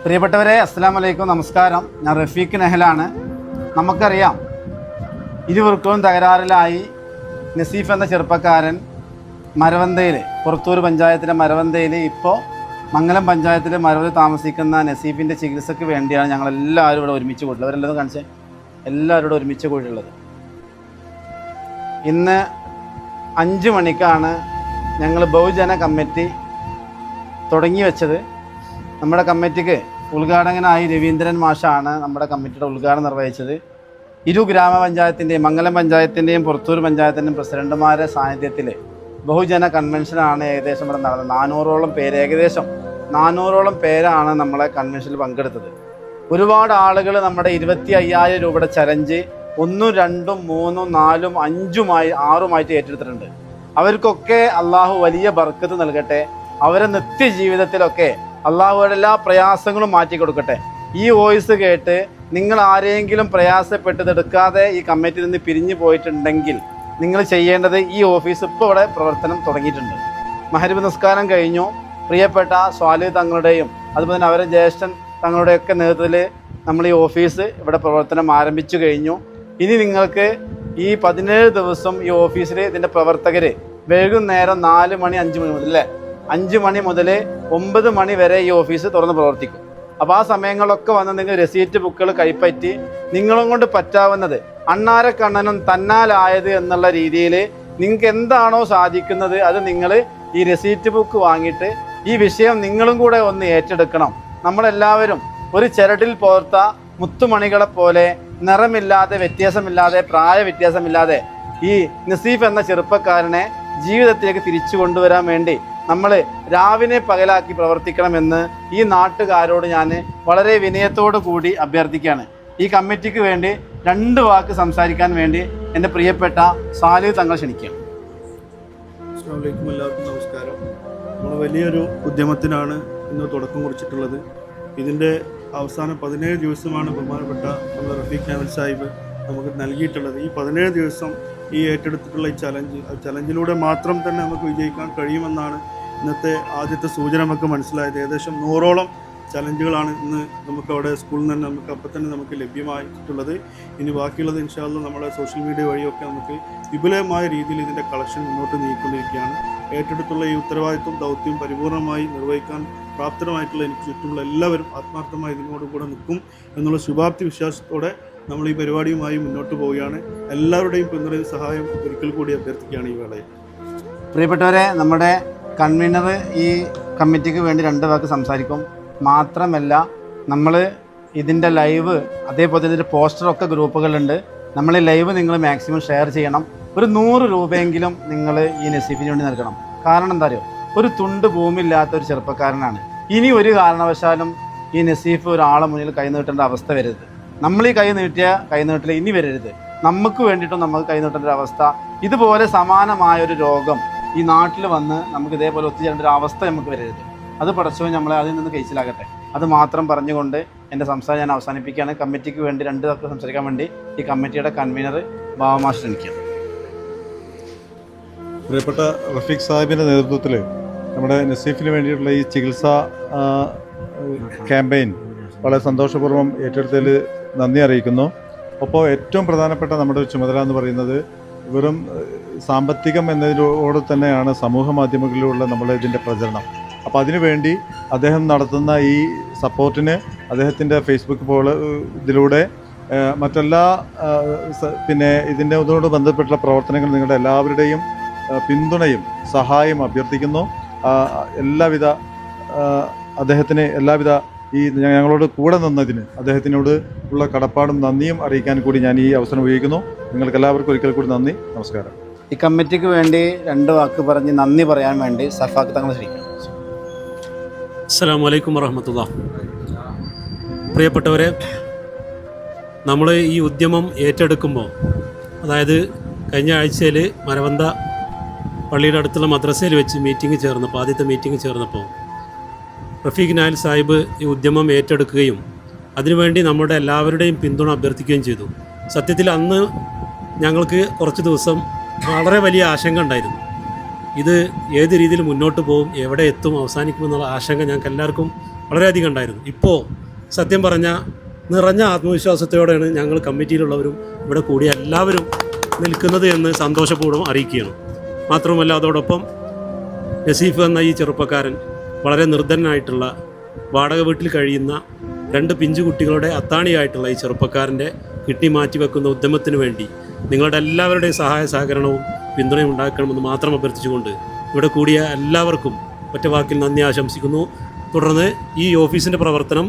പ്രിയപ്പെട്ടവരെ, അസ്സലാമു അലൈക്കും, നമസ്കാരം. ഞാൻ റഫീഖ് നെഹലാണ്. നമുക്കറിയാം, ഇരുവർക്കും തകരാറിലായി നസീഫ് എന്ന ചെറുപ്പക്കാരൻ മരവന്തയിൽ, പുറത്തൂർ പഞ്ചായത്തിലെ മരവന്തയിൽ, ഇപ്പോൾ മംഗലം പഞ്ചായത്തിലെ മരവന്തയിൽ താമസിക്കുന്ന നസീഫിൻ്റെ ചികിത്സയ്ക്ക് വേണ്ടിയാണ് ഞങ്ങളെല്ലാവരും ഇവിടെ ഒരുമിച്ച് കൂട്ടുള്ളത്. അവരെല്ലാം കാണിച്ചേ, എല്ലാവരും ഇവിടെ ഒരുമിച്ച് കൂട്ടുള്ളത്. ഇന്ന് 5 മണിക്കാണ് ഞങ്ങൾ ബഹുജന കമ്മിറ്റി തുടങ്ങി വെച്ചത്. നമ്മുടെ കമ്മിറ്റിക്ക് ഉദ്ഘാടകനായി രവീന്ദ്രൻ മാഷാണ് നമ്മുടെ കമ്മിറ്റിയുടെ ഉദ്ഘാടനം നിർവഹിച്ചത്. ഇരു ഗ്രാമപഞ്ചായത്തിൻ്റെയും മംഗലം പഞ്ചായത്തിൻ്റെയും പുറത്തൂർ പഞ്ചായത്തിൻ്റെയും പ്രസിഡന്റുമാരുടെ സാന്നിധ്യത്തിൽ ബഹുജന കൺവെൻഷനാണ് ഏകദേശം ഇവിടെ നടന്നത്. 400ഓളം പേരാണ് നമ്മളെ കൺവെൻഷനിൽ പങ്കെടുത്തത്. ഒരുപാട് ആളുകൾ നമ്മുടെ 25,000 രൂപയുടെ ചലഞ്ച് 1, 2, 3, 4, 5, 6 ഏറ്റെടുത്തിട്ടുണ്ട്. അവർക്കൊക്കെ അള്ളാഹു വലിയ ബർക്കത്ത് നൽകട്ടെ. അവരെ നിത്യജീവിതത്തിലൊക്കെ അള്ളാഹുയുടെ എല്ലാ പ്രയാസങ്ങളും മാറ്റി കൊടുക്കട്ടെ. ഈ വോയിസ് കേട്ട് നിങ്ങൾ ആരെങ്കിലും പ്രയാസപ്പെട്ടതെടുക്കാതെ ഈ കമ്മിറ്റിയിൽ നിന്ന് പിരിഞ്ഞു പോയിട്ടുണ്ടെങ്കിൽ നിങ്ങൾ ചെയ്യേണ്ടത്, ഈ ഓഫീസ് ഇപ്പോൾ ഇവിടെ പ്രവർത്തനം തുടങ്ങിയിട്ടുണ്ട്. മഹരിബ് നിസ്കാരം കഴിഞ്ഞു. പ്രിയപ്പെട്ട സ്വാലിഹ് തങ്ങളുടെയും അതുപോലെ തന്നെ അവരെ ജ്യേഷ്ഠൻ തങ്ങളുടെയൊക്കെ നേതൃത്വത്തിൽ നമ്മൾ ഈ ഓഫീസ് ഇവിടെ പ്രവർത്തനം ആരംഭിച്ചു കഴിഞ്ഞു. ഇനി നിങ്ങൾക്ക് ഈ 17 ദിവസം ഈ ഓഫീസിൽ ഇതിൻ്റെ പ്രവർത്തകർ വൈകുന്നേരം 4 മണി 5 മണി മുതൽ 5 മണി മുതൽ 9 മണി വരെ ഈ ഓഫീസ് തുറന്ന് പ്രവർത്തിക്കും. അപ്പോൾ ആ സമയങ്ങളിലൊക്കെ വന്ന് നിങ്ങൾ രസീറ്റ് ബുക്കുകൾ കൈപ്പറ്റി നിങ്ങളും കൊണ്ട് പറ്റാവുന്നത് അണ്ണാരക്കണ്ണനും തന്നാലായത് എന്നുള്ള രീതിയിൽ നിങ്ങൾക്ക് എന്താണോ സാധിക്കുന്നത് അത് നിങ്ങൾ ഈ രസീറ്റ് ബുക്ക് വാങ്ങിയിട്ട് ഈ വിഷയം നിങ്ങളും കൂടെ ഒന്ന് ഏറ്റെടുക്കണം. നമ്മളെല്ലാവരും ഒരു ചരടിൽ പോർത്ത മുത്തുമണികളെ പോലെ നിറമില്ലാതെ, വ്യത്യാസമില്ലാതെ, പ്രായ വ്യത്യാസമില്ലാതെ ഈ നസീഫ് എന്ന ചെറുപ്പക്കാരനെ ജീവിതത്തിലേക്ക് തിരിച്ചു കൊണ്ടുവരാൻ വേണ്ടി നമ്മൾ രാവിനെ പകലാക്കി പ്രവർത്തിക്കണമെന്ന് ഈ നാട്ടുകാരോട് ഞാൻ വളരെ വിനയത്തോടു കൂടി അഭ്യർത്ഥിക്കുകയാണ്. ഈ കമ്മിറ്റിക്ക് വേണ്ടി 2 വാക്ക് സംസാരിക്കാൻ വേണ്ടി എൻ്റെ പ്രിയപ്പെട്ട സാലിഹ് തങ്ങൾ ക്ഷണിക്കുകയാണ്. അസ്സലാമു അലൈക്കും, എല്ലാവർക്കും നമസ്കാരം. നമ്മൾ വലിയൊരു ഉദ്യമത്തിനാണ് ഇന്ന് തുടക്കം കുറിച്ചിട്ടുള്ളത്. ഇതിൻ്റെ അവസാനം 17 ദിവസമാണ് ബഹുമാനപ്പെട്ട നമ്മുടെ റഫീഖ് അഹമ്മദ് സാഹിബ് നമുക്ക് നൽകിയിട്ടുള്ളത്. ഈ 17 ദിവസം ഈ ഏറ്റെടുത്തിട്ടുള്ള ഈ ചലഞ്ചിലൂടെ മാത്രം തന്നെ നമുക്ക് വിജയിക്കാൻ കഴിയുമെന്നാണ് ഇന്നത്തെ ആദ്യത്തെ സൂചന നമുക്ക് മനസ്സിലായത്. ഏകദേശം 100ഓളം ചലഞ്ചുകളാണ് ഇന്ന് നമുക്ക് അവിടെ സ്കൂളിൽ നിന്ന് നമുക്ക് അപ്പം തന്നെ നമുക്ക് ലഭ്യമായിട്ടുള്ളത്. ഇനി ബാക്കിയുള്ളത് ഇൻഷാ അല്ലാഹ് നമ്മുടെ സോഷ്യൽ മീഡിയ വഴിയൊക്കെ നമുക്ക് വിപുലമായ രീതിയിൽ ഇതിൻ്റെ കളക്ഷൻ മുന്നോട്ട് നീക്കിക്കൊണ്ടിരിക്കുകയാണ്. ഏറ്റെടുത്തുള്ള ഈ ഉത്തരവാദിത്വം, ദൗത്യം പരിപൂർണമായി നിർവഹിക്കാൻ പ്രാപ്തമായിട്ടുള്ള എനിക്ക് ചുറ്റുമുള്ള എല്ലാവരും ആത്മാർത്ഥമായി ഇതിനോട് കൂടെ നിൽക്കും എന്നുള്ള ശുഭാപ്തി വിശ്വാസത്തോടെ നമ്മൾ ഈ പരിപാടിയുമായി മുന്നോട്ട് പോവുകയാണ്. എല്ലാവരുടെയും പിന്തുണയും സഹായം ഒരിക്കൽ കൂടി അഭ്യർത്ഥിക്കുകയാണ് ഈ വേളയിൽ. പ്രിയപ്പെട്ടവരെ, നമ്മുടെ കൺവീനർ ഈ കമ്മിറ്റിക്ക് വേണ്ടി 2 വാക്ക് സംസാരിക്കും. മാത്രമല്ല, നമ്മൾ ഇതിൻ്റെ ലൈവ്, അതേപോലെ ഇതിൻ്റെ പോസ്റ്ററൊക്കെ ഗ്രൂപ്പുകളുണ്ട്. നമ്മൾ ഈ ലൈവ് നിങ്ങൾ മാക്സിമം ഷെയർ ചെയ്യണം. ഒരു 100 രൂപയെങ്കിലും നിങ്ങൾ ഈ നസീഫിന് വേണ്ടി നൽകണം. കാരണം എന്താ അറിയോ, ഒരു തുണ്ട് ഭൂമിയില്ലാത്ത ഒരു ചെറുപ്പക്കാരനാണ്. ഇനി ഒരു കാരണവശാലും ഈ നസീഫ് ഒരാളെ മുന്നിൽ കൈ നീട്ടേണ്ട അവസ്ഥ വരരുത്. നമ്മൾ ഈ കൈ നീട്ടിൽ ഇനി വരരുത്. നമുക്ക് വേണ്ടിയിട്ടും നമുക്ക് കൈ നീട്ടേണ്ട ഒരു അവസ്ഥ, ഇതുപോലെ സമാനമായൊരു രോഗം ഈ നാട്ടിൽ വന്ന് നമുക്ക് ഇതേപോലെ ഒത്തുചേരേണ്ട ഒരു അവസ്ഥ നമുക്ക് വരരുത്. അത് പടച്ചവൻ നമ്മളെ അതിൽ നിന്ന് കഴിച്ചിലാകട്ടെ. അത് മാത്രം പറഞ്ഞുകൊണ്ട് എൻ്റെ സംസാരം ഞാൻ അവസാനിപ്പിക്കുകയാണ്. കമ്മിറ്റിക്ക് വേണ്ടി 2 വാക്ക് സംസാരിക്കാൻ വേണ്ടി ഈ കമ്മിറ്റിയുടെ കൺവീനർ ബാബമാഷ് ക്ഷണിക്കുക. പ്രിയപ്പെട്ട റഫീഖ് സാഹിബിൻ്റെ നേതൃത്വത്തിൽ നമ്മുടെ നസീഫിന് വേണ്ടിയിട്ടുള്ള ഈ ചികിത്സാ ക്യാമ്പയിൻ വളരെ സന്തോഷപൂർവ്വം ഏറ്റെടുത്തതിൽ നന്ദി അറിയിക്കുന്നു. അപ്പോൾ ഏറ്റവും പ്രധാനപ്പെട്ട നമ്മുടെ ഒരു ചുമതല എന്ന് പറയുന്നത് വെറും സാമ്പത്തികം എന്നതിനോട് തന്നെയാണ് സമൂഹ മാധ്യമങ്ങളിലുള്ള നമ്മുടെ ഇതിൻ്റെ പ്രചരണം. അപ്പോൾ അതിനുവേണ്ടി അദ്ദേഹം നടത്തുന്ന ഈ സപ്പോർട്ടിന് അദ്ദേഹത്തിൻ്റെ ഫേസ്ബുക്ക് ഇതിലൂടെ മറ്റെല്ലാ പിന്നെ ഇതിൻ്റെ ഇതോട് ബന്ധപ്പെട്ടുള്ള പ്രവർത്തനങ്ങൾ നിങ്ങളുടെ എല്ലാവരുടെയും പിന്തുണയും സഹായം അഭ്യർത്ഥിക്കുന്നു. അദ്ദേഹത്തിന് എല്ലാവിധ ഈ ഞങ്ങളോട് കൂടെ നിന്നതിന് അദ്ദേഹത്തിനോട് ഉള്ള കടപ്പാടും നന്ദിയും അറിയിക്കാൻ കൂടി ഞാൻ ഈ അവസരം ഉപയോഗിക്കുന്നു. നിങ്ങൾക്ക് എല്ലാവർക്കും ഒരിക്കൽ കൂടി നന്ദി, നമസ്കാരം. ഈ കമ്മിറ്റിക്ക് വേണ്ടി 2 വാക്ക് പറഞ്ഞ് നന്ദി പറയാൻ വേണ്ടി സഫാക്ക് തങ്ങൾ ക്ഷണിക്കുന്നു. അസ്സലാമു അലൈക്കും വറഹ്മത്തുള്ളാഹി. പ്രിയപ്പെട്ടവരെ, നമ്മൾ ഈ ഉദ്യമം ഏറ്റെടുക്കുമ്പോൾ, അതായത് കഴിഞ്ഞ ആഴ്ചയിൽ മരവന്ത പള്ളിയുടെ അടുത്തുള്ള മദ്രസയിൽ വെച്ച് ആദ്യത്തെ മീറ്റിംഗ് ചേർന്നപ്പോൾ റഫീഖ് നായൽ സാഹിബ് ഈ ഉദ്യമം ഏറ്റെടുക്കുകയും അതിനുവേണ്ടി നമ്മുടെ എല്ലാവരുടെയും പിന്തുണ അഭ്യർത്ഥിക്കുകയും ചെയ്തു. സത്യത്തിൽ അന്ന് ഞങ്ങൾക്ക് കുറച്ച് ദിവസം വളരെ വലിയ ആശങ്ക ഉണ്ടായിരുന്നു. ഇത് ഏത് രീതിയിൽ മുന്നോട്ട് പോകും, എവിടെ എത്തും, അവസാനിക്കുമെന്നുള്ള ആശങ്ക ഞങ്ങൾക്ക് എല്ലാവർക്കും വളരെയധികം ഉണ്ടായിരുന്നു. ഇപ്പോൾ സത്യം പറഞ്ഞാൽ നിറഞ്ഞ ആത്മവിശ്വാസത്തോടെയാണ് ഞങ്ങൾ കമ്മിറ്റിയിലുള്ളവരും ഇവിടെ കൂടിയ എല്ലാവരും നിൽക്കുന്നത് എന്ന് സന്തോഷപൂർവ്വം അറിയിക്കുകയാണ്. മാത്രമല്ല അതോടൊപ്പം നസീഫ് എന്ന ഈ ചെറുപ്പക്കാരൻ വളരെ നിർധനായിട്ടുള്ള വാടക വീട്ടിൽ കഴിയുന്ന 2 പിഞ്ചു കുട്ടികളുടെ അത്താണിയായിട്ടുള്ള ഈ ചെറുപ്പക്കാരൻ്റെ കിഡ്നി മാറ്റിവെക്കുന്ന ഉദ്യമത്തിന് വേണ്ടി നിങ്ങളുടെ എല്ലാവരുടെയും സഹായ സഹകരണവും പിന്തുണയും ഉണ്ടാക്കണമെന്ന് മാത്രം അഭ്യർത്ഥിച്ചുകൊണ്ട് ഇവിടെ കൂടിയ എല്ലാവർക്കും ഒറ്റ വാക്കിൽ നന്ദി ആശംസിക്കുന്നു. തുടർന്ന് ഈ ഓഫീസിൻ്റെ പ്രവർത്തനം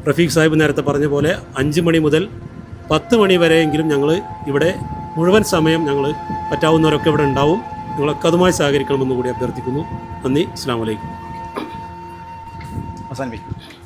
റഫീഖ് സാഹിബ് നേരത്തെ പറഞ്ഞ പോലെ 5 മണി മുതൽ 10 മണി വരെയെങ്കിലും ഞങ്ങൾ ഇവിടെ മുഴുവൻ സമയം ഞങ്ങൾ പറ്റാവുന്നവരൊക്കെ ഇവിടെ ഉണ്ടാവും. നിങ്ങളൊക്കെ അതുമായി സഹകരിക്കണമെന്ന് കൂടി അഭ്യർത്ഥിക്കുന്നു. നന്ദി. അസ്സലാമു അലൈക്കും. അവസാനിപ്പിക്കും.